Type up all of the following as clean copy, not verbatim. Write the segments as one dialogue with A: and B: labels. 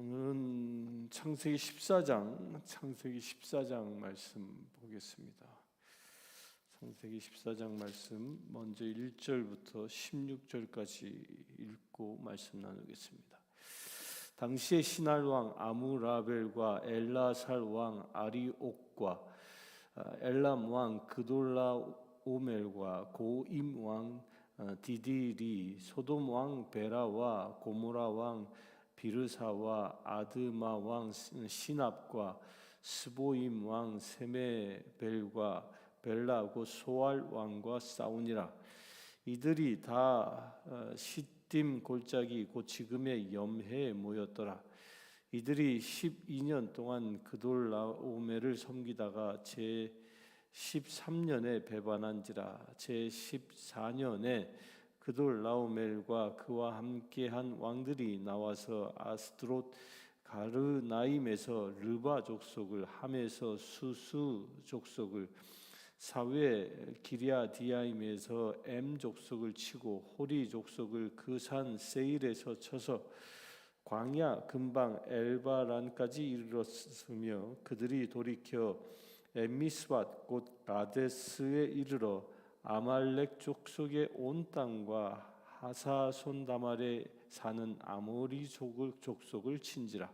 A: 오늘은 창세기 14장 말씀 보겠습니다. 창세기 14장 말씀 먼저 1절부터 16절까지 읽고 말씀 나누겠습니다. 당시에 시날 왕 아무라벨과 엘라살 왕 아리옥과 엘람 왕 그돌라오멜과 고임 왕 디딜이 소돔 왕 베라와 고모라 왕 비르사와 아드마 왕 시납과 스보임 왕 세메벨과 벨라고 소알 왕과 싸우니라. 이들이 다 시딤 골짜기 곧 지금의 염해에 모였더라. 이들이 12년 동안 그돌라오멜을 섬기다가 제 13년에 배반한지라. 제 14년에 그돌라오멜과 그와 함께한 왕들이 나와서 아스드롯 가르나임에서 르바 족속을, 함에서 수수 족속을, 사외 기리아디아임에서 엠 족속을 치고 호리 족속을 그 산 세일에서 쳐서 광야 근방 엘바란까지 이르렀으며 그들이 돌이켜 엠미스밧 곧 가데스에 이르러 아말렉 족속의 온 땅과 하사손다말에 사는 아모리 족속을 친지라.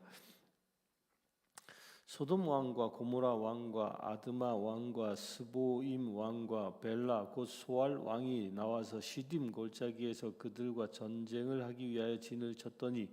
A: 소돔 왕과 고모라 왕과 아드마 왕과 스보임 왕과 벨라 곧 소알 왕이 나와서 시딤 골짜기에서 그들과 전쟁을 하기 위하여 진을 쳤더니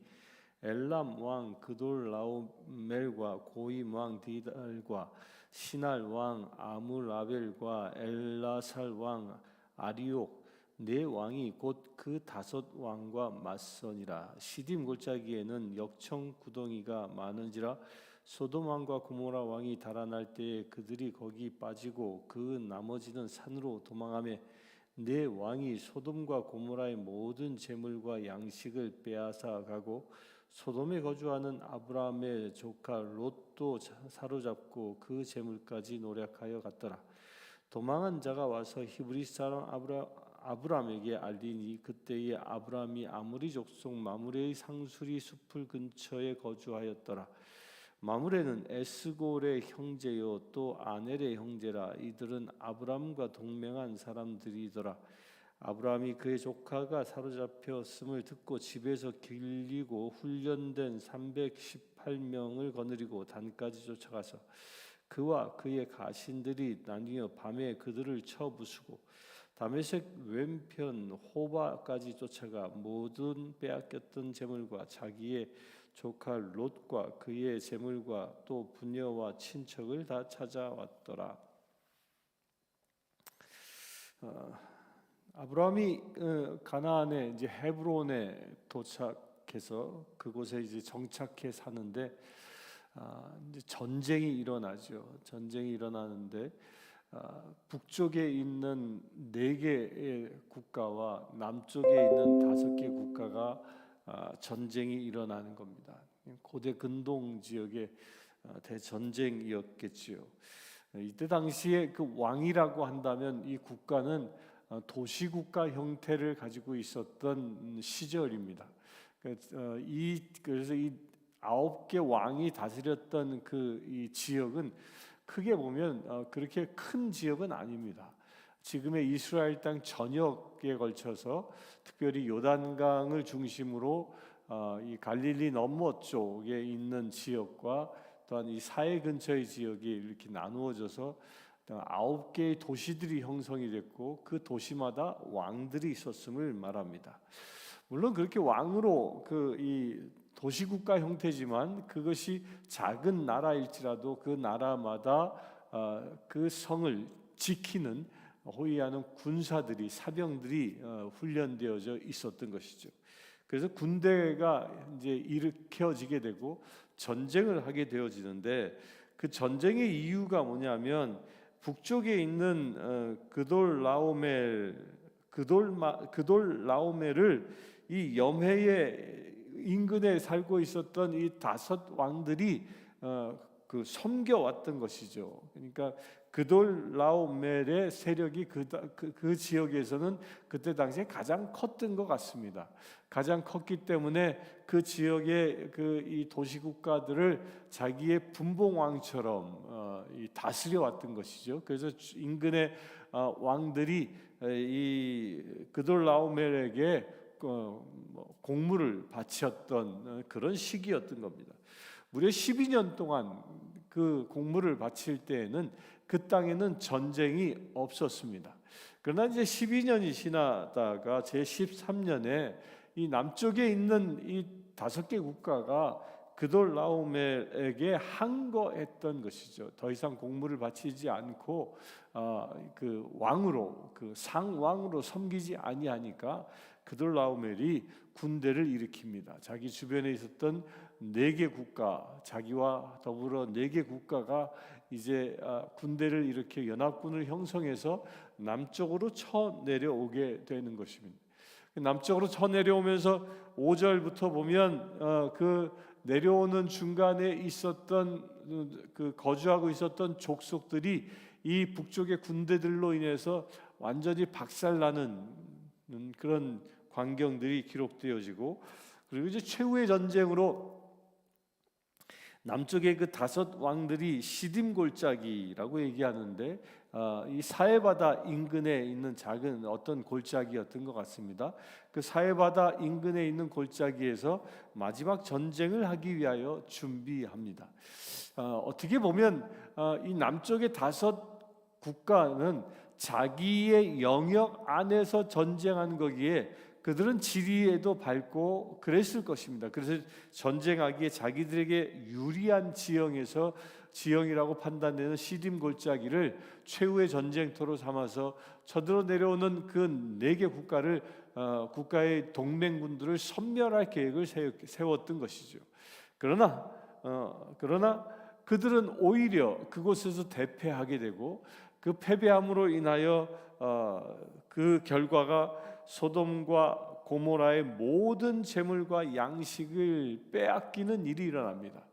A: 엘람 왕 그돌라오멜과 고임 왕 디달과 시날 왕 아무라벨과 엘라살 왕 아리옥 네 왕이 곧 그 다섯 왕과 맞서니라. 시딤 골짜기에는 역청 구덩이가 많은지라. 소돔 왕과 고모라 왕이 달아날 때에 그들이 거기 빠지고 그 나머지는 산으로 도망하며 네 왕이 소돔과 고모라의 모든 재물과 양식을 빼앗아 가고 소돔에 거주하는 아브라함의 조카 롯도 사로잡고 그 재물까지 노략하여 갔더라. 도망한 자가 와서 히브리 사람 아브라함에게 알리니 그때에 아브라함이 아무리 족속 마므레의 상수리 숲을 근처에 거주하였더라. 마므레는 에스골의 형제요 또 아넬의 형제라. 이들은 아브라함과 동맹한 사람들이더라. 아브라함이 그의 조카가 사로잡혔음을 듣고 집에서 길리고 훈련된 318명을 거느리고 단까지 쫓아가서 그와 그의 가신들이 나뉘어 밤에 그들을 쳐 부수고 다메섹 왼편 호바까지 쫓아가 모든 빼앗겼던 재물과 자기의 조카 롯과 그의 재물과 또 부녀와 친척을 다 찾아왔더라. 아브라함이 가나안의 이제 헤브론에 도착해서 그곳에 이제 정착해 사는데 이제 전쟁이 일어나죠. 전쟁이 일어나는데 북쪽에 있는 4개의 국가와 남쪽에 있는 5개 국가가 전쟁이 일어나는 겁니다. 고대 근동 지역의 대전쟁이었겠지요. 이때 당시에 그 왕이라고 한다면 이 국가는 도시국가 형태를 가지고 있었던 시절입니다. 그래서 이 9개 왕이 다스렸던 이 지역은 크게 보면 그렇게 큰 지역은 아닙니다. 지금의 이스라엘 땅 전역에 걸쳐서 특별히 요단강을 중심으로 이 갈릴리 너머 쪽에 있는 지역과 또한 이 사해 근처의 지역이 이렇게 나누어져서 9개의 도시들이 형성이 됐고 그 도시마다 왕들이 있었음을 말합니다. 물론 그렇게 왕으로 이 도시국가 형태지만 그것이 작은 나라일지라도 그 나라마다 그 성을 지키는 호위하는 군사들이 사병들이 훈련되어져 있었던 것이죠. 그래서 군대가 이제 일으켜지게 되고 전쟁을 하게 되어지는데 그 전쟁의 이유가 뭐냐면 북쪽에 있는 그돌라오멜을 이 염해의 인근에 살고 있었던 이 5 왕들이 섬겨왔던 것이죠. 그러니까 그돌라오멜의 세력이 그 지역에서는 그때 당시에 가장 컸던 것 같습니다. 가장 컸기 때문에 그 지역의 이 도시 국가들을 자기의 분봉왕처럼 다스려 왔던 것이죠. 그래서 인근의 왕들이 이 그돌라오멜에게 공물을 바쳤던 그런 시기였던 겁니다. 무려 12년 동안 그 공물을 바칠 때에는 그 땅에는 전쟁이 없었습니다. 그러나 이제 12년이 지나다가 제13년에 이 남쪽에 있는 이 5개 국가가 그돌라오멜에게 항거했던 것이죠. 더 이상 공물을 바치지 않고 그 왕으로, 그 상왕으로 섬기지 아니하니까 그돌라오멜이 군대를 일으킵니다. 자기 주변에 있었던 4개 국가, 자기와 더불어 4개 국가가 이제 군대를 일으켜 연합군을 형성해서 남쪽으로 쳐내려오게 되는 것입니다. 남쪽으로 쳐내려오면서 5절부터 보면 그 내려오는 중간에 있었던 그 거주하고 있었던 족속들이 이 북쪽의 군대들로 인해서 완전히 박살나는 그런 광경들이 기록되어지고, 그리고 이제 최후의 전쟁으로 남쪽의 그 5 왕들이 시딤 골짜기라고 얘기하는데 이 사해바다 인근에 있는 작은 어떤 골짜기였던 것 같습니다. 그 사해바다 인근에 있는 골짜기에서 마지막 전쟁을 하기 위하여 준비합니다. 어떻게 보면 이 남쪽의 5 국가는 자기의 영역 안에서 전쟁하는 거기에 그들은 지리에도 밟고 그랬을 것입니다. 그래서 전쟁하기에 자기들에게 유리한 지형이라고 판단되는 시딤 골짜기를 최후의 전쟁터로 삼아서 쳐들어 내려오는 그 4개 국가의 동맹군들을 섬멸할 계획을 세웠던 것이죠. 그러나 그들은 오히려 그곳에서 대패하게 되고, 그 패배함으로 인하여 그 결과가 소돔과 고모라의 모든 재물과 양식을 빼앗기는 일이 일어납니다.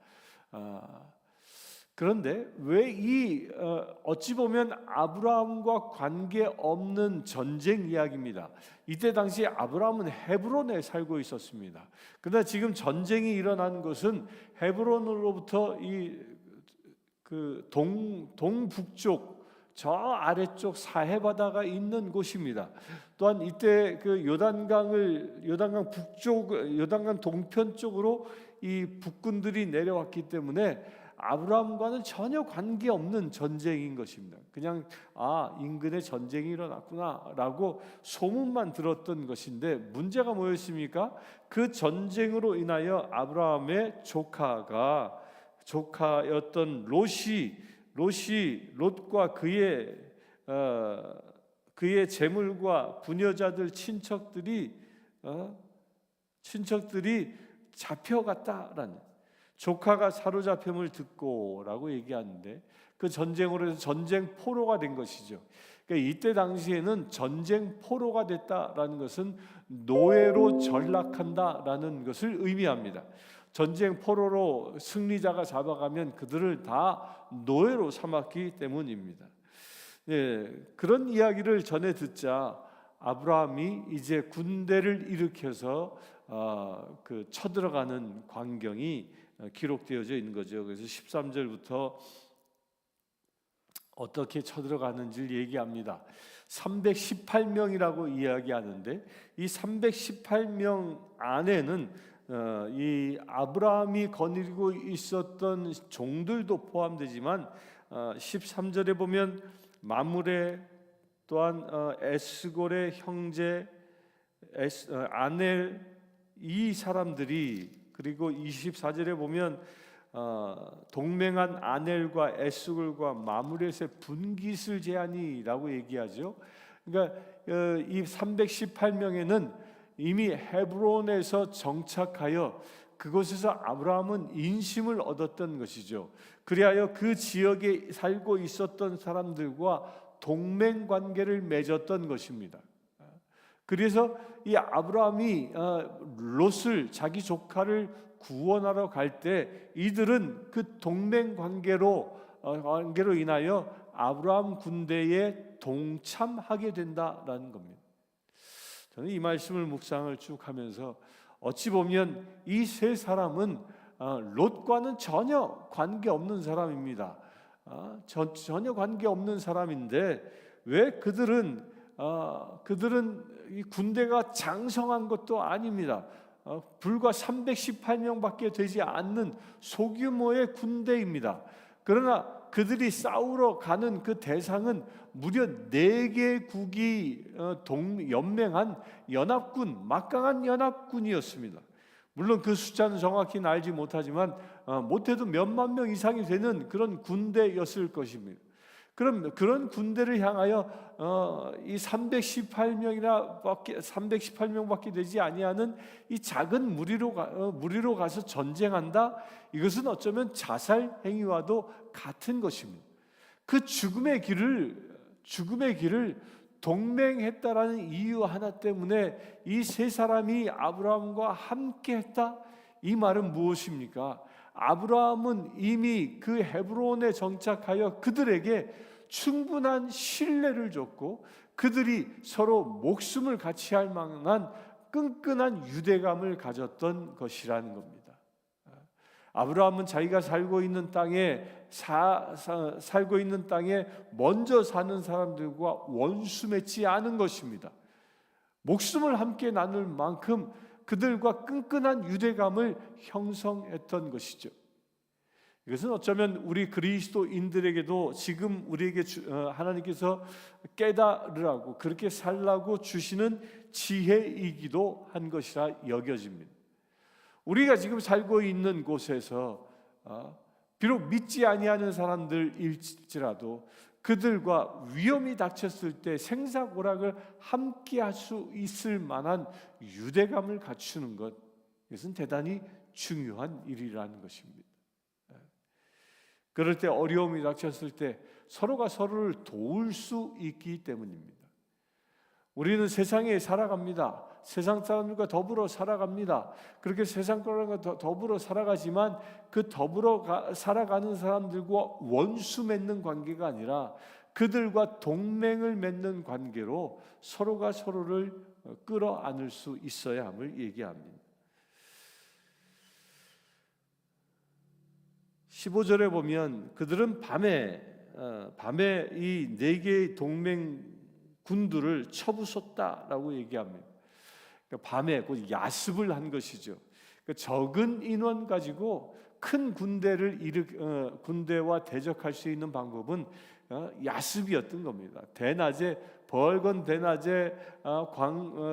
A: 그런데 왜 이 어찌 보면 아브라함과 관계없는 전쟁 이야기입니다. 이때 당시 아브라함은 헤브론에 살고 있었습니다. 그러나 지금 전쟁이 일어난 것은 헤브론으로부터 그 동북쪽 저 아래쪽 사해바다가 있는 곳입니다. 또한 이때 그 요단강 북쪽, 요단강 동편 쪽으로 이 북군들이 내려왔기 때문에 아브라함과는 전혀 관계없는 전쟁인 것입니다. 그냥 인근에 전쟁이 일어났구나라고 소문만 들었던 것인데, 문제가 뭐였습니까? 그 전쟁으로 인하여 아브라함의 조카였던 롯과 그의 재물과 부녀자들 친척들이 잡혀갔다라는, 조카가 사로잡힘을 듣고라고 얘기하는데, 그 전쟁으로 해서 전쟁 포로가 된 것이죠. 그러니까 이때 당시에는 전쟁 포로가 됐다라는 것은 노예로 전락한다라는 것을 의미합니다. 전쟁 포로로 승리자가 잡아가면 그들을 다 노예로 삼았기 때문입니다. 그런 이야기를 전해 듣자 아브라함이 이제 군대를 일으켜서 그 쳐들어가는 광경이 기록되어져 있는 거죠. 그래서 13절부터 어떻게 쳐들어가는지를 얘기합니다. 318명이라고 이야기하는데, 이 318명 안에는 이 아브라함이 거느리고 있었던 종들도 포함되지만 13절에 보면 마므레, 또한 에스골의 형제 아넬, 이 사람들이, 그리고 24절에 보면 동맹한 아넬과 에스골과 마므렛의 분깃을 제하니라고 얘기하죠. 그러니까 이 318명에는 이미 헤브론에서 정착하여 그곳에서 아브라함은 인심을 얻었던 것이죠. 그리하여 그 지역에 살고 있었던 사람들과 동맹 관계를 맺었던 것입니다. 그래서 이 아브라함이 롯을, 자기 조카를 구원하러 갈 때 이들은 그 동맹 관계로 인하여 아브라함 군대에 동참하게 된다라는 겁니다. 저는 이 말씀을 묵상을 쭉 하면서 어찌 보면 이 세 사람은 롯과는 전혀 관계없는 사람입니다. 전혀 관계없는 사람인데 왜 그들은 이 군대가 장성한 것도 아닙니다. 불과 318명밖에 되지 않는 소규모의 군대입니다. 그러나 그들이 싸우러 가는 그 대상은 무려 4개 국이 연맹한 연합군, 막강한 연합군이었습니다. 물론 그 숫자는 정확히는 알지 못하지만 못해도 몇만 명 이상이 되는 그런 군대였을 것입니다. 그럼 그런 군대를 향하여 이 318명밖에 되지 아니하는 이 작은 무리로 가서 전쟁한다. 이것은 어쩌면 자살 행위와도 같은 것입니다. 그 죽음의 길을 동맹했다라는 이유 하나 때문에 이 세 사람이 아브라함과 함께했다. 이 말은 무엇입니까? 아브라함은 이미 그 헤브론에 정착하여 그들에게 충분한 신뢰를 줬고 그들이 서로 목숨을 같이 할 만한 끈끈한 유대감을 가졌던 것이라는 겁니다. 아브라함은 자기가 살고 있는 땅에 먼저 사는 사람들과 원수 맺지 않은 것입니다. 목숨을 함께 나눌 만큼 그들과 끈끈한 유대감을 형성했던 것이죠. 이것은 어쩌면 우리 그리스도인들에게도 지금 우리에게 하나님께서 깨달으라고 그렇게 살라고 주시는 지혜이기도 한 것이라 여겨집니다. 우리가 지금 살고 있는 곳에서 비록 믿지 아니하는 사람들일지라도 그들과 위험이 닥쳤을 때 생사고락을 함께할 수 있을 만한 유대감을 갖추는 것, 이것은 대단히 중요한 일이라는 것입니다. 그럴 때 어려움이 닥쳤을 때 서로가 서로를 도울 수 있기 때문입니다. 우리는 세상에 살아갑니다. 세상 사람들과 더불어 살아갑니다. 그렇게 세상 사람들과 더불어 살아가지만 그 더불어 살아가는 사람들과 원수 맺는 관계가 아니라 그들과 동맹을 맺는 관계로 서로가 서로를 끌어안을 수 있어야 함을 얘기합니다. 15절에 보면 그들은 밤에 이 4개의 동맹 군들을 쳐부쉈다라고 얘기합니다. 그러니까 밤에 곧 야습을 한 것이죠. 그러니까 적은 인원 가지고 큰 군대와 대적할 수 있는 방법은 야습이었던 겁니다. 벌건 대낮에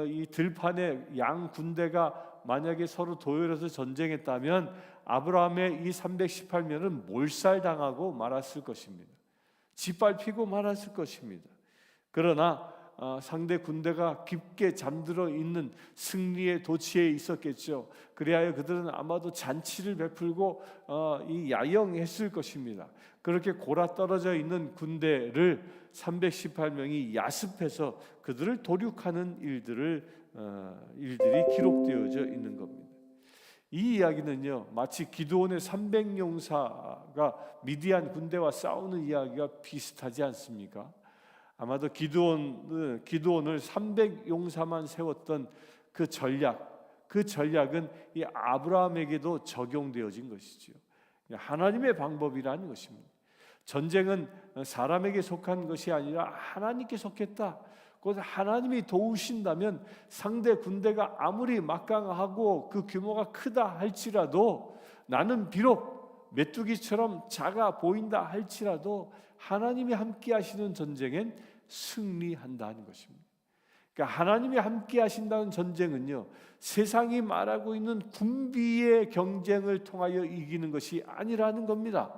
A: 이 들판에 양 군대가 만약에 서로 도열해서 전쟁했다면 아브라함의 이 318명은 몰살당하고 말았을 것입니다. 짓밟히고 말았을 것입니다. 그러나 상대 군대가 깊게 잠들어 있는 승리의 도취에 있었겠죠. 그리하여 그들은 아마도 잔치를 베풀고 이 야영했을 것입니다. 그렇게 골아 떨어져 있는 군대를 318명이 야습해서 그들을 도륙하는 일들이 기록되어져 있는 겁니다. 이 이야기는요, 마치 기드온의 300용사가 미디안 군대와 싸우는 이야기가 비슷하지 않습니까? 아마도 기드온을 300용사만 세웠던 그 전략은 이 아브라함에게도 적용되어진 것이죠. 하나님의 방법이라는 것입니다. 전쟁은 사람에게 속한 것이 아니라 하나님께 속했다. 곧 하나님이 도우신다면 상대 군대가 아무리 막강하고 그 규모가 크다 할지라도 나는 비록 메뚜기처럼 작아 보인다 할지라도 하나님이 함께 하시는 전쟁엔 승리한다는 것입니다. 그러니까 하나님이 함께 하신다는 전쟁은요, 세상이 말하고 있는 군비의 경쟁을 통하여 이기는 것이 아니라는 겁니다.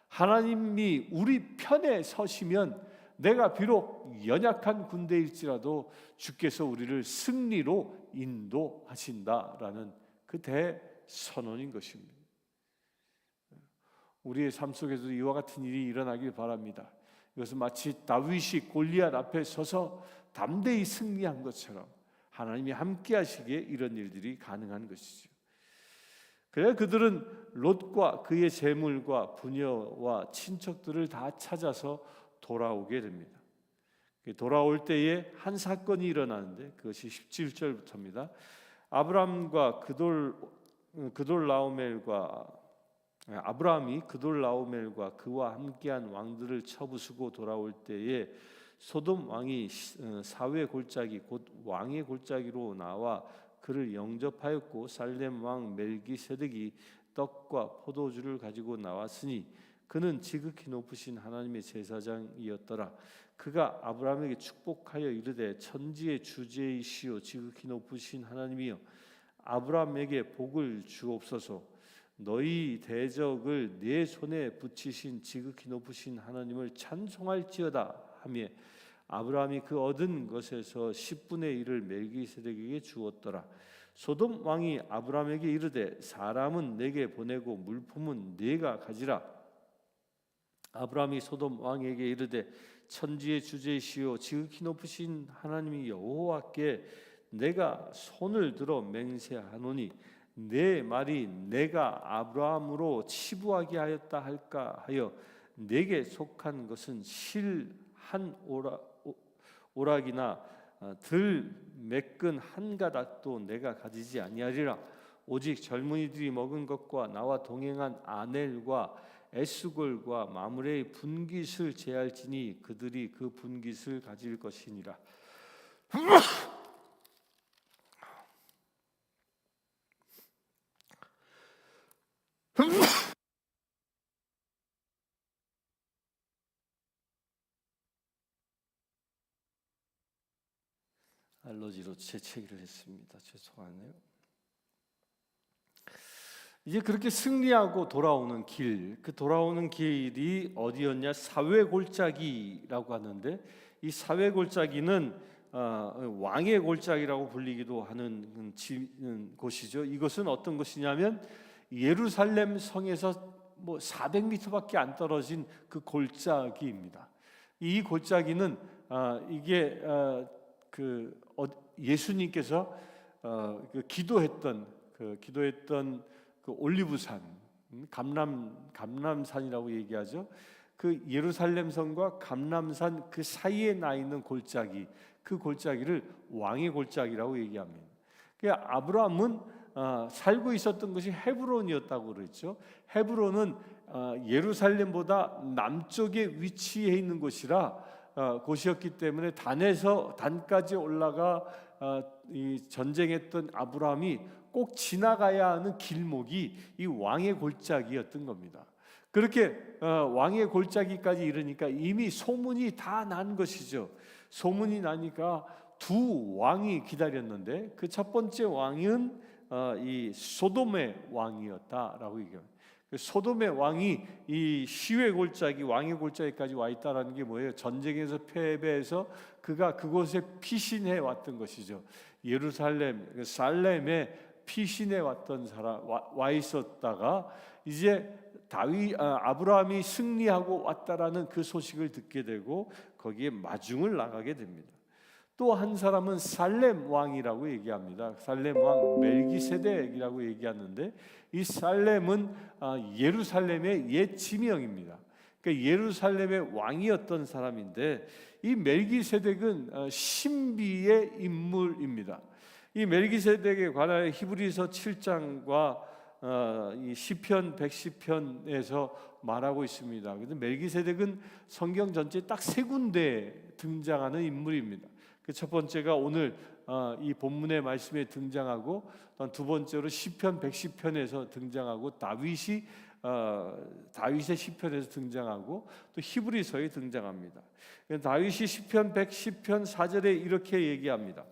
A: 하나님이 우리 편에 서시면 내가 비록 연약한 군대일지라도 주께서 우리를 승리로 인도하신다라는 그 대선언인 것입니다. 우리의 삶 속에서도 이와 같은 일이 일어나길 바랍니다. 이것은 마치 다윗이 골리앗 앞에 서서 담대히 승리한 것처럼 하나님이 함께 하시기에 이런 일들이 가능한 것이죠. 그래 그들은 롯과 그의 재물과 부녀와 친척들을 다 찾아서 돌아오게 됩니다. 돌아올 때에 한 사건이 일어나는데 그것이 17절부터입니다. 아브라함이 그돌라오멜과 그와 함께한 왕들을 쳐부수고 돌아올 때에 소돔 왕이 사회 골짜기 곧 왕의 골짜기로 나와 그를 영접하였고 살렘 왕 멜기세덱이 떡과 포도주를 가지고 나왔으니 그는 지극히 높으신 하나님의 제사장이었더라. 그가 아브라함에게 축복하여 이르되 천지의 주제이시오 지극히 높으신 하나님이여 아브라함에게 복을 주옵소서. 너희 대적을 네 손에 붙이신 지극히 높으신 하나님을 찬송할지어다 하며 아브라함이 그 얻은 것에서 10분의 1을 멜기세덱에게 주었더라. 소돔 왕이 아브라함에게 이르되 사람은 내게 보내고 물품은 네가 가지라. 아브라함이 소돔 왕에게 이르되 천지의 주제시오 지극히 높으신 하나님이 여호와께 내가 손을 들어 맹세하노니 내 말이 내가 아브라함으로 치부하게 하였다 할까 하여 내게 속한 것은 실 한 오락이나 들 매끈 한 가닥도 내가 가지지 아니하리라. 오직 젊은이들이 먹은 것과 나와 동행한 아넬과 에스골과 마므레의 분깃을 제할지니 그들이 그 분깃을 가질 것이니라. 알러지로 재채기를 했습니다. 죄송하네요. 이제 그렇게 승리하고 돌아오는 길, 그 돌아오는 길이 어디였냐? 사회골짜기라고 하는데 이 사회골짜기는 왕의 골짜기라고 불리기도 하는 곳이죠. 이것은 어떤 곳이냐면 예루살렘 성에서 400m밖에 안 떨어진 그 골짜기입니다. 이 골짜기는 이게 예수님께서 기도했던 그 올리브산, 감람산이라고 얘기하죠. 그 예루살렘 성과 감람산 그 사이에 나 있는 골짜기, 그 골짜기를 왕의 골짜기라고 얘기합니다. 그러니까 아브라함은 살고 있었던 것이 헤브론이었다고 그랬죠. 헤브론은 예루살렘보다 남쪽에 위치해 있는 곳이었기 때문에 단까지 올라가 이 전쟁했던 아브라함이 꼭 지나가야 하는 길목이 이 왕의 골짜기였던 겁니다. 그렇게 왕의 골짜기까지 이르니까 이미 소문이 다 난 것이죠. 소문이 나니까 두 왕이 기다렸는데 그 첫 번째 왕은 이 소돔의 왕이었다라고 얘기합니다. 소돔의 왕이 이 시외 골짜기 왕의 골짜기까지 와 있다라는 게 뭐예요? 전쟁에서 패배해서 그가 그곳에 피신해 왔던 것이죠. 예루살렘 살렘에 피신해 왔던 사람 와 있었다가 이제 아브라함이 승리하고 왔다라는 그 소식을 듣게 되고 거기에 마중을 나가게 됩니다. 또 한 사람은 살렘 왕이라고 얘기합니다. 살렘 왕 멜기세덱이라고 얘기하는데 이 살렘은 예루살렘의 옛 지명입니다. 그러니까 예루살렘의 왕이었던 사람인데 이 멜기세덱은 신비의 인물입니다. 이 멜기세덱에 관하여 히브리서 7장과 이 시편 110편에서 말하고 있습니다. 그래서 멜기세덱은 성경 전체에 딱 세 군데 등장하는 인물입니다. 그 첫 번째가 오늘 이 본문의 말씀에 등장하고 두 번째로 시편 110편에서 등장하고 다윗의 시편에서 등장하고 또 히브리서에 등장합니다. 다윗이 시편 110편 4절에 이렇게 얘기합니다.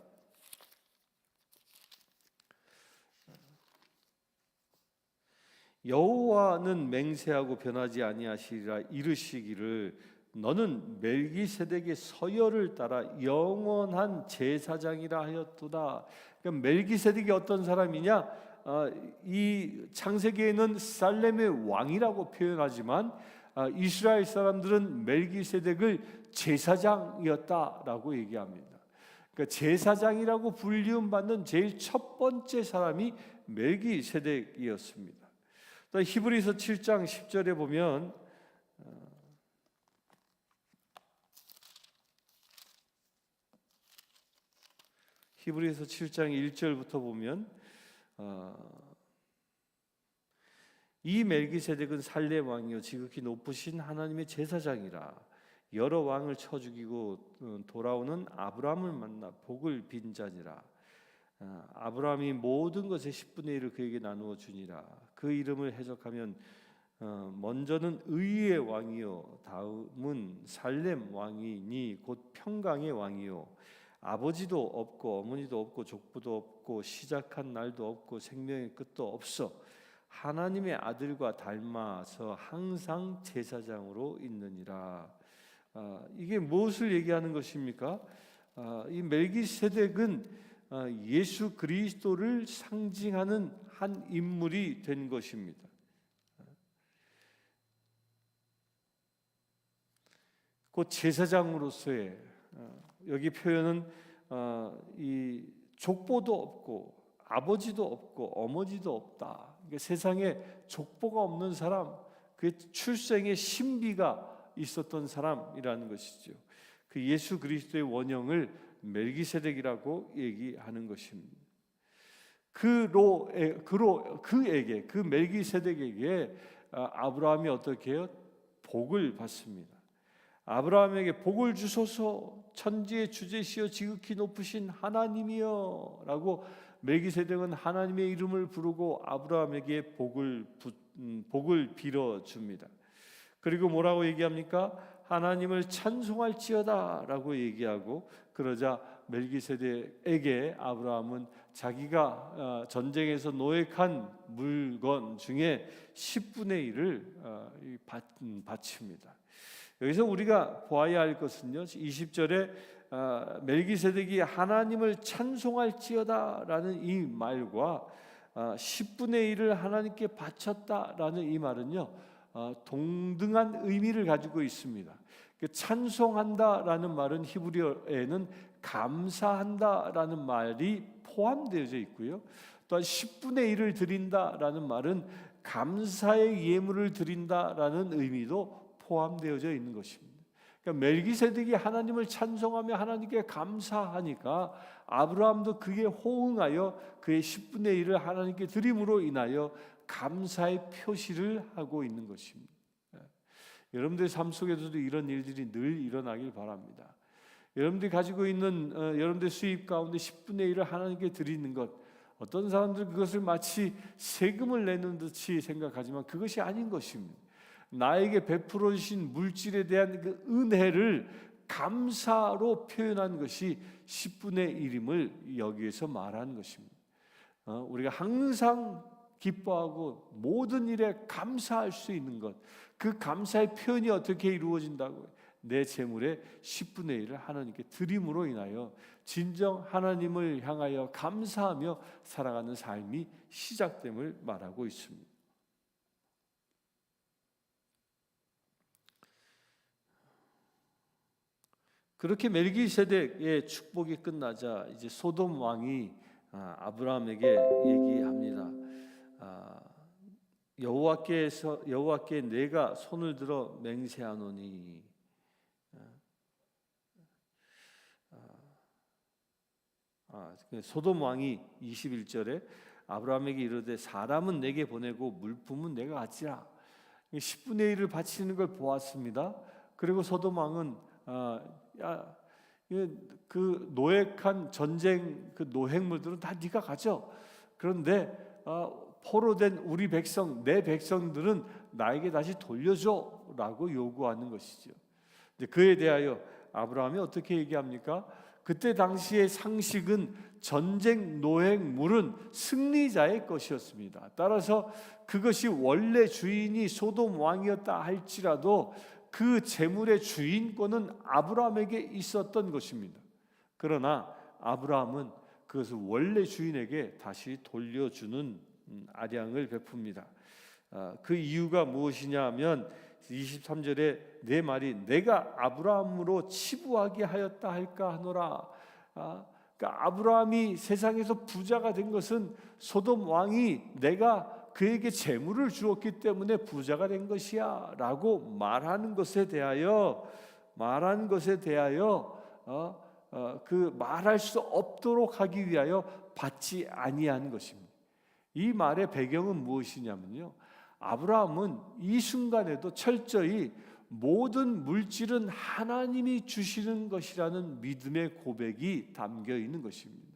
A: 여호와는 맹세하고 변하지 아니하시리라 이르시기를 너는 멜기세덱의 서열을 따라 영원한 제사장이라 하였도다. 그러니까 멜기세덱이 어떤 사람이냐? 이 창세기에는 살렘의 왕이라고 표현하지만 이스라엘 사람들은 멜기세덱을 제사장이었다라고 얘기합니다. 그러니까 제사장이라고 불리움 받는 제일 첫 번째 사람이 멜기세덱이었습니다. 또 히브리서 7장 10절에 보면 히브리서 7장 1절부터 보면 이 멜기세덱은 살렘 왕이요 지극히 높으신 하나님의 제사장이라. 여러 왕을 쳐 죽이고 돌아오는 아브라함을 만나 복을 빈 자니라. 아브라함이 모든 것의 10분의 1을 그에게 나누어 주니라. 그 이름을 해석하면 먼저는 의의 왕이요 다음은 살렘 왕이니 곧 평강의 왕이요 아버지도 없고 어머니도 없고 족부도 없고 시작한 날도 없고 생명의 끝도 없어 하나님의 아들과 닮아서 항상 제사장으로 있느니라. 이게 무엇을 얘기하는 것입니까? 이 멜기세덱은 예수 그리스도를 상징하는 한 인물이 된 것입니다. 곧 제사장으로서의 여기 표현은 이 족보도 없고 아버지도 없고 어머니도 없다. 세상에 족보가 없는 사람, 그 출생의 신비가 있었던 사람이라는 것이죠. 그 예수 그리스도의 원형을 멜기세덱이라고 얘기하는 것입니다. 그 멜기세덱에게 아브라함이 어떻게 해요? 복을 받습니다. 아브라함에게 복을 주소서 천지의 주제시여 지극히 높으신 하나님이여 라고 멜기세덱은 하나님의 이름을 부르고 아브라함에게 복을 빌어줍니다. 그리고 뭐라고 얘기합니까? 하나님을 찬송할지어다 라고 얘기하고 그러자 멜기세덱에게 아브라함은 자기가 전쟁에서 노획한 물건 중에 10분의 1을 바칩니다. 여기서 우리가 보아야 할 것은요 20절에 멜기세덱이 하나님을 찬송할지어다라는 이 말과 10분의 1을 하나님께 바쳤다라는 이 말은요 동등한 의미를 가지고 있습니다. 찬송한다라는 말은 히브리어에는 감사한다라는 말이 포함되어져 있고요. 또한 10분의 1을 드린다라는 말은 감사의 예물을 드린다라는 의미도 포함되어져 있는 것입니다. 그러니까 멜기세덱이 하나님을 찬송하며 하나님께 감사하니까 아브라함도 그에 호응하여 그의 10분의 1을 하나님께 드림으로 인하여 감사의 표시를 하고 있는 것입니다. 여러분들의 삶 속에서도 이런 일들이 늘 일어나길 바랍니다. 여러분들이 가지고 있는 여러분들의 수입 가운데 10분의 1을 하나님께 드리는 것, 어떤 사람들은 그것을 마치 세금을 내는 듯이 생각하지만 그것이 아닌 것입니다. 나에게 베풀어 주신 물질에 대한 그 은혜를 감사로 표현한 것이 10분의 1임을 여기에서 말하는 것입니다. 우리가 항상 기뻐하고 모든 일에 감사할 수 있는 것, 그 감사의 표현이 어떻게 이루어진다고요? 내 재물의 10분의 1을 하나님께 드림으로 인하여 진정 하나님을 향하여 감사하며 살아가는 삶이 시작됨을 말하고 있습니다. 그렇게 멜기세덱의 축복이 끝나자 이제 소돔 왕이 아브라함에게 얘기합니다. 여호와께 내가 손을 들어 맹세하노니 소돔 왕이 21절에 아브라함에게 이르되 사람은 내게 보내고 물품은 내가 가지라. 10분의 1을 바치는 걸 보았습니다. 그리고 소돔 왕은 그 노획한 전쟁 그 노획물들은 다 네가 가져. 그런데 포로된 우리 백성, 내 백성들은 나에게 다시 돌려줘라고 요구하는 것이죠. 그에 대하여 아브라함이 어떻게 얘기합니까? 그때 당시의 상식은 전쟁 노획물은 승리자의 것이었습니다. 따라서 그것이 원래 주인이 소돔 왕이었다 할지라도 그 재물의 주인권은 아브라함에게 있었던 것입니다. 그러나 아브라함은 그것을 원래 주인에게 다시 돌려주는 아량을 베풉니다. 그 이유가 무엇이냐 하면 23절에 내 말이 내가 아브라함으로 치부하게 하였다 할까 하노라. 그러니까 아브라함이 세상에서 부자가 된 것은 소돔 왕이 내가 그에게 재물을 주었기 때문에 부자가 된 것이야 라고 말하는 것에 대하여 그 말할 수 없도록 하기 위하여 받지 아니한 것입니다. 이 말의 배경은 무엇이냐면요, 아브라함은 이 순간에도 철저히 모든 물질은 하나님이 주시는 것이라는 믿음의 고백이 담겨 있는 것입니다.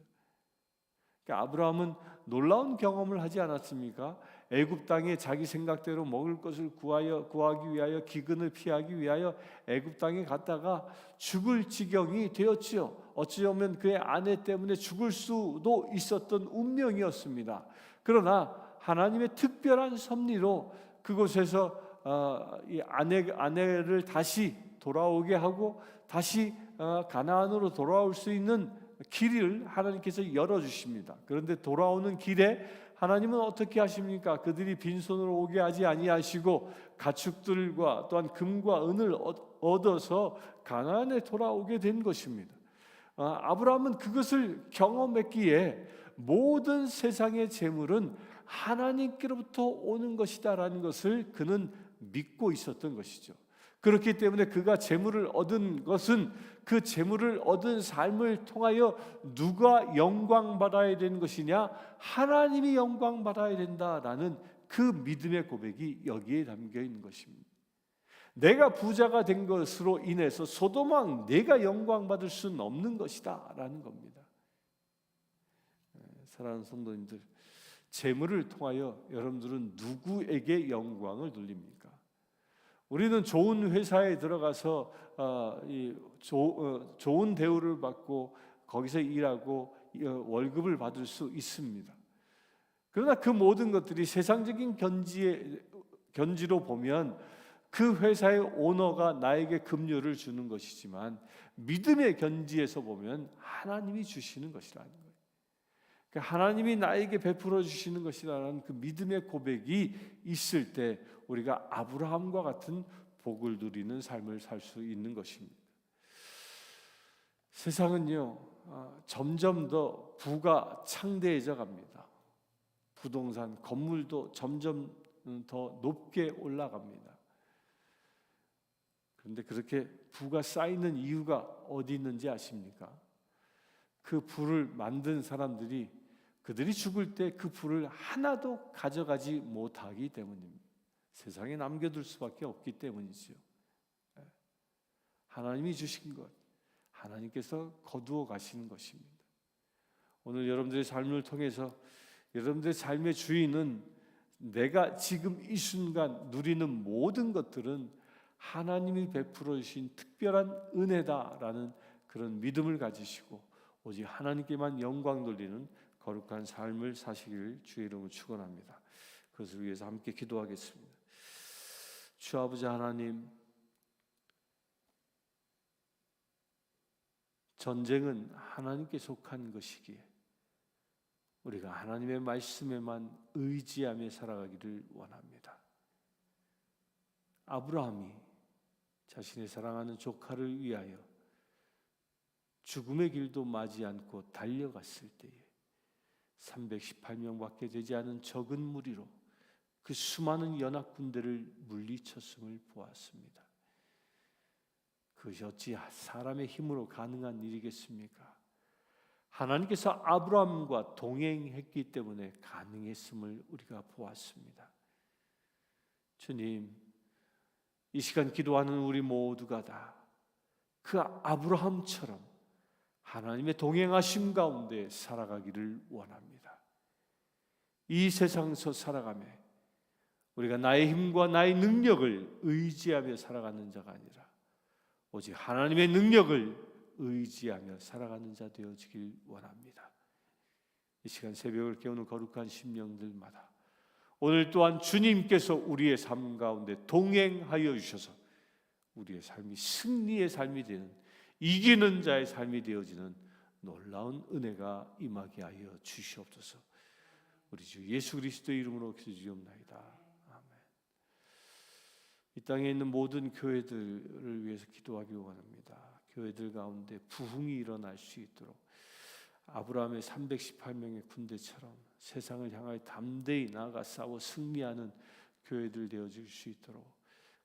A: 그러니까 아브라함은 놀라운 경험을 하지 않았습니까? 애굽 땅에 자기 생각대로 먹을 것을 구하기 위하여, 기근을 피하기 위하여 애굽 땅에 갔다가 죽을 지경이 되었지요. 어찌보면 그의 아내 때문에 죽을 수도 있었던 운명이었습니다. 그러나 하나님의 특별한 섭리로 그곳에서 이 아내를 다시 돌아오게 하고 다시 가나안으로 돌아올 수 있는 길을 하나님께서 열어주십니다. 그런데 돌아오는 길에 하나님은 어떻게 하십니까? 그들이 빈손으로 오게 하지 아니하시고 가축들과 또한 금과 은을 얻어서 가나안에 돌아오게 된 것입니다. 아브라함은 그것을 경험했기에 모든 세상의 재물은 하나님께로부터 오는 것이다라는 것을 그는 믿고 있었던 것이죠. 그렇기 때문에 그가 재물을 얻은 것은 그 재물을 얻은 삶을 통하여 누가 영광 받아야 되는 것이냐? 하나님이 영광 받아야 된다라는 그 믿음의 고백이 여기에 담겨 있는 것입니다. 내가 부자가 된 것으로 인해서 소돔왕 내가 영광 받을 수는 없는 것이다라는 겁니다. 사랑하는 성도님들, 재물을 통하여 여러분들은 누구에게 영광을 돌립니까? 우리는 좋은 회사에 들어가서 좋은 대우를 받고 거기서 일하고 월급을 받을 수 있습니다. 그러나 그 모든 것들이 세상적인 견지로 보면 그 회사의 오너가 나에게 급료를 주는 것이지만 믿음의 견지에서 보면 하나님이 주시는 것이라는 거예요. 하나님이 나에게 베풀어 주시는 것이라는 그 믿음의 고백이 있을 때 우리가 아브라함과 같은 복을 누리는 삶을 살 수 있는 것입니다. 세상은요, 점점 더 부가 창대해져 갑니다. 부동산, 건물도 점점 더 높게 올라갑니다. 그런데 그렇게 부가 쌓이는 이유가 어디 있는지 아십니까? 그 부를 만든 사람들이 그들이 죽을 때 그 부를 하나도 가져가지 못하기 때문입니다. 세상에 남겨둘 수밖에 없기 때문이지요. 하나님이 주신 것, 하나님께서 거두어 가시는 것입니다. 오늘 여러분들의 삶을 통해서 여러분들의 삶의 주인은 내가 지금 이 순간 누리는 모든 것들은 하나님이 베풀어 주신 특별한 은혜다라는 그런 믿음을 가지시고 오직 하나님께만 영광 돌리는 거룩한 삶을 사시기를 주의 이름으로 축원합니다. 그것을 위해서 함께 기도하겠습니다. 주 아버지 하나님, 전쟁은 하나님께 속한 것이기에 우리가 하나님의 말씀에만 의지하며 살아가기를 원합니다. 아브라함이 자신의 사랑하는 조카를 위하여 죽음의 길도 맞지 않고 달려갔을 때에 318명밖에 되지 않은 적은 무리로 그 수많은 연합군대를 물리쳤음을 보았습니다. 그것이 어찌 사람의 힘으로 가능한 일이겠습니까? 하나님께서 아브라함과 동행했기 때문에 가능했음을 우리가 보았습니다. 주님, 이 시간 기도하는 우리 모두가 다 그 아브라함처럼 하나님의 동행하심 가운데 살아가기를 원합니다. 이 세상에서 살아가며 우리가 나의 힘과 나의 능력을 의지하며 살아가는 자가 아니라 오직 하나님의 능력을 의지하며 살아가는 자 되어지길 원합니다. 이 시간 새벽을 깨우는 거룩한 심령들마다 오늘 또한 주님께서 우리의 삶 가운데 동행하여 주셔서 우리의 삶이 승리의 삶이 되는, 이기는 자의 삶이 되어지는 놀라운 은혜가 임하게 하여 주시옵소서. 우리 주 예수 그리스도의 이름으로 기도드리옵나이다. 아멘. 이 땅에 있는 모든 교회들을 위해서 기도하기 원합니다. 교회들 가운데 부흥이 일어날 수 있도록 아브라함의 318명의 군대처럼 세상을 향하여 담대히 나아가 싸워 승리하는 교회들 되어줄 수 있도록,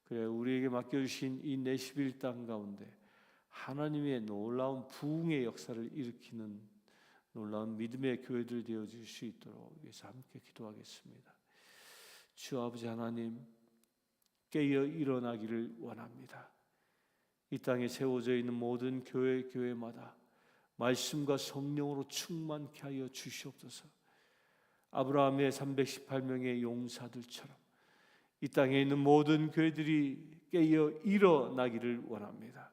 A: 그래 우리에게 맡겨주신 이 내시빌 땅 가운데 하나님의 놀라운 부흥의 역사를 일으키는 놀라운 믿음의 교회들 되어줄 수 있도록 위해서 함께 기도하겠습니다. 주 아버지 하나님, 깨어 일어나기를 원합니다. 이 땅에 세워져 있는 모든 교회마다 말씀과 성령으로 충만케 하여 주시옵소서. 아브라함의 318명의 용사들처럼 이 땅에 있는 모든 교회들이 깨어 일어나기를 원합니다.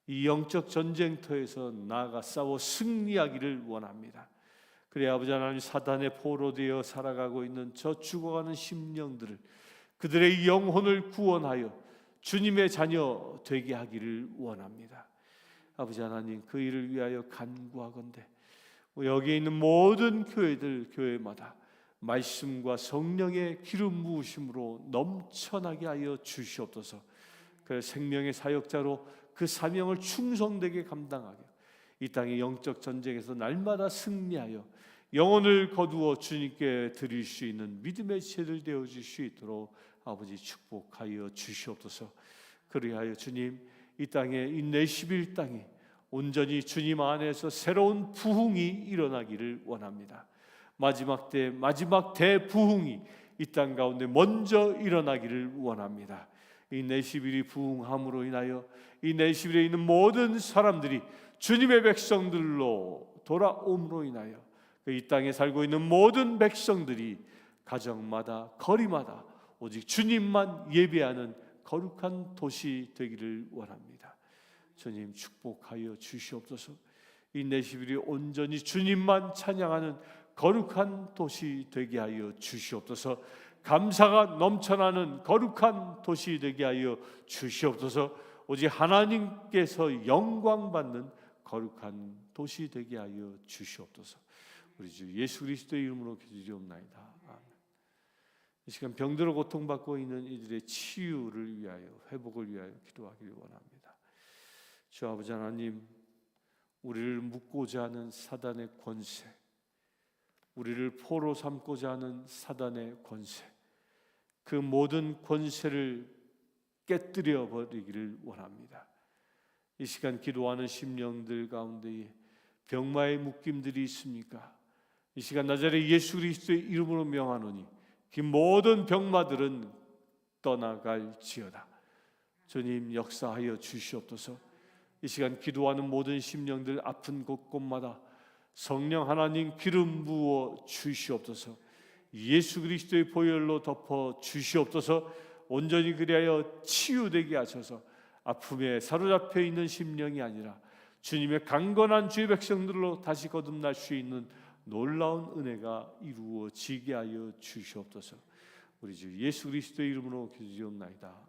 A: 이 영적 전쟁터에서 나아가 싸워 승리하기를 원합니다. 그래 아버지 하나님, 사단의 포로 되어 살아가고 있는 저 죽어가는 심령들을, 그들의 영혼을 구원하여 주님의 자녀 되게 하기를 원합니다. 아버지 하나님, 그 일을 위하여 간구하건대 여기 있는 모든 교회마다 말씀과 성령의 기름 부으심으로 넘쳐나게 하여 주시옵소서. 그 생명의 사역자로 그 사명을 충성되게 감당하며 이 땅의 영적 전쟁에서 날마다 승리하여 영혼을 거두어 주님께 드릴 수 있는 믿음의 지체들 되어질 수 있도록 아버지 축복하여 주시옵소서. 그리하여 주님, 이 땅에 이 내시빌 땅이 온전히 주님 안에서 새로운 부흥이 일어나기를 원합니다. 마지막 대부흥이 이 땅 가운데 먼저 일어나기를 원합니다. 이 내시빌이 부흥함으로 인하여 이 내시빌에 있는 모든 사람들이 주님의 백성들로 돌아옴으로 인하여 이 땅에 살고 있는 모든 백성들이 가정마다 거리마다 오직 주님만 예배하는 거룩한 도시 되기를 원합니다. 주님 축복하여 주시옵소서. 이 내시빌이 온전히 주님만 찬양하는 거룩한 도시 되게 하여 주시옵소서. 감사가 넘쳐나는 거룩한 도시 되게 하여 주시옵소서. 오직 하나님께서 영광 받는 거룩한 도시 되게 하여 주시옵소서. 우리 주 예수 그리스도의 이름으로 기도드리옵나이다. 아멘. 이 시간 병들어 고통받고 있는 이들의 치유를 위하여, 회복을 위하여 기도하기를 원합니다. 주 아버지 하나님, 우리를 묶고자 하는 사단의 권세, 우리를 포로 삼고자 하는 사단의 권세, 그 모든 권세를 깨뜨려 버리기를 원합니다. 이 시간 기도하는 심령들 가운데 병마의 묶임들이 있습니까? 이 시간 나자렛 예수 그리스도의 이름으로 명하노니 그 모든 병마들은 떠나갈지어다. 주님 역사하여 주시옵소서. 이 시간 기도하는 모든 심령들 아픈 곳곳마다 성령 하나님 기름 부어 주시옵소서. 예수 그리스도의 보혈로 덮어 주시옵소서. 온전히 그리하여 치유되게 하셔서 아픔에 사로잡혀 있는 심령이 아니라 주님의 강건한 주의 백성들로 다시 거듭날 수 있는 놀라운 은혜가 이루어지게 하여 주시옵소서. 우리 주 예수 그리스도의 이름으로 기도드리옵나이다.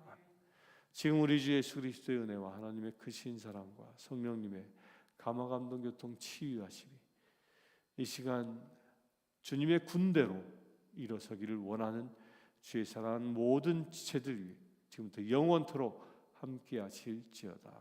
A: 지금 우리 주 예수 그리스도의 은혜와 하나님의 크신 사랑과 성령님의 감화 감동 교통 치유하심이 이 시간 주님의 군대로 일어서기를 원하는 주의 사랑하는 모든 지체들 위해 지금부터 영원토록 함께 하실지어다.